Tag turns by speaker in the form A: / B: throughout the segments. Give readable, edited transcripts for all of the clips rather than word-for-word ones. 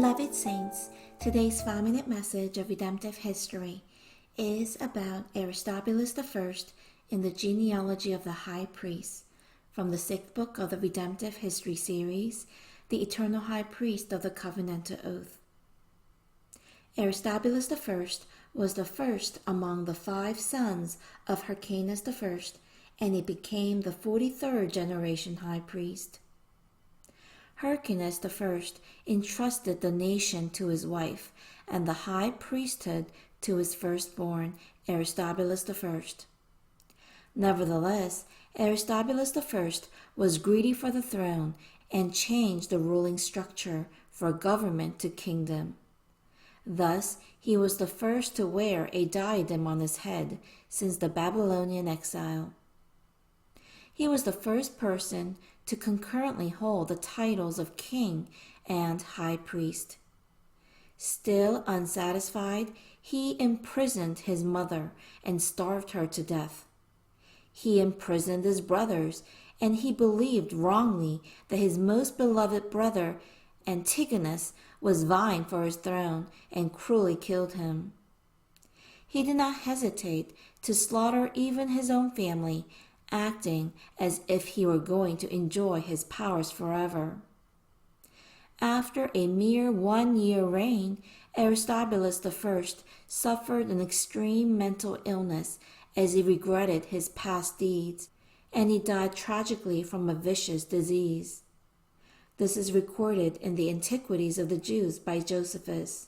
A: Beloved saints, today's 5-minute message of redemptive history is about Aristobulus Ⅰ in the genealogy of the high priest, from the 6th book of the Redemptive History series, the eternal high priest of the covenantal oath. Aristobulus ⅰ was the first among the 5 sons of Hyrcanus I, and he became the 43rd generation high priest. Hyrcanus I entrusted the nation to his wife, and the high priesthood to his firstborn, Aristobulus I. Nevertheless, Aristobulus I was greedy for the throne and changed the ruling structure from government to kingdom. Thus, he was the first to wear a diadem on his head since the Babylonian exile. He was the first person to concurrently hold the titles of king and high priest. Still unsatisfied, he imprisoned his mother and starved her to death. He imprisoned his brothers, and he believed wrongly that his most beloved brother, Antigonus, was vying for his throne and cruelly killed him. He did not hesitate to slaughter even his own family, acting as if he were going to enjoy his powers forever. After a mere 1-year reign, Aristobulus I suffered an extreme mental illness as he regretted his past deeds, and he died tragically from a vicious disease. This is recorded in the Antiquities of the Jews by Josephus.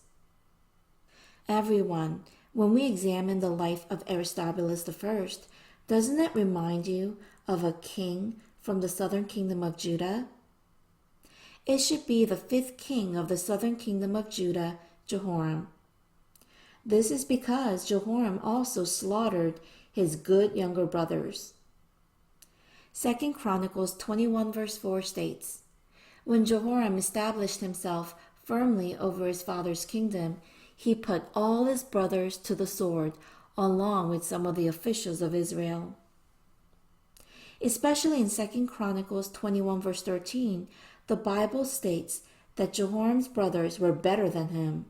A: Everyone, when we examine the life of Aristobulus I, doesn't it remind you of a king from the southern kingdom of Judah? It should be the 5th king of the southern kingdom of Judah, Jehoram. This is because Jehoram also slaughtered his good younger brothers. 2 Chronicles 21 verse 4 states, "When Jehoram established himself firmly over his father's kingdom, he put all his brothers to the sword, along with some of the officials of Israel." Especially in 2 Chronicles 21 verse 13, the Bible states that Jehoram's brothers were better than him.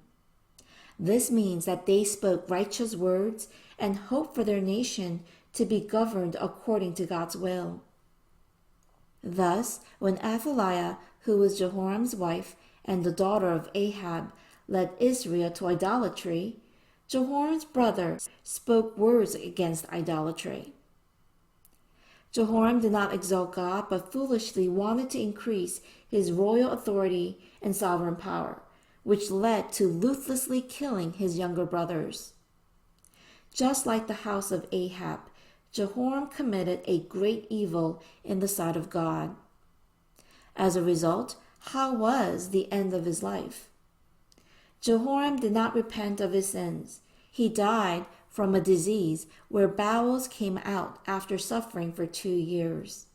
A: This means that they spoke righteous words and hoped for their nation to be governed according to God's will. Thus, when Athaliah, who was Jehoram's wife and the daughter of Ahab, led Israel to idolatry, Jehoram's brother spoke words against idolatry. Jehoram did not exalt God, but foolishly wanted to increase his royal authority and sovereign power, which led to ruthlessly killing his younger brothers. Just like the house of Ahab, Jehoram committed a great evil in the sight of God. As a result, how was the end of his life? Jehoram did not repent of his sins. He died from a disease where bowels came out after suffering for 2 years.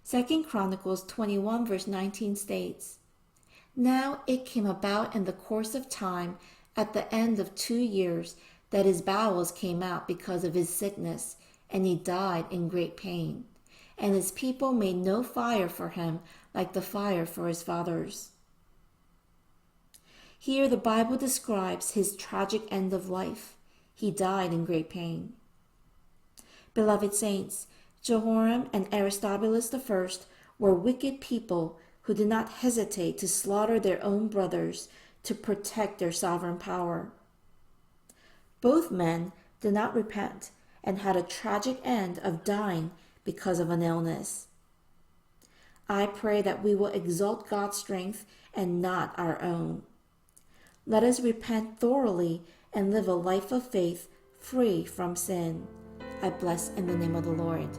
A: 2 Chronicles 21 verse 19 states, "Now it came about in the course of time, at the end of 2 years, that his bowels came out because of his sickness, and he died in great pain. And his people made no fire for him like the fire for his fathers." Here the Bible describes his tragic end of life. He died in great pain. Beloved saints, Jehoram and Aristobulus I were wicked people who did not hesitate to slaughter their own brothers to protect their sovereign power. Both men did not repent and had a tragic end of dying because of an illness. I pray that we will exalt God's strength and not our own. Let us repent thoroughly and live a life of faith free from sin. I bless in the name of the Lord.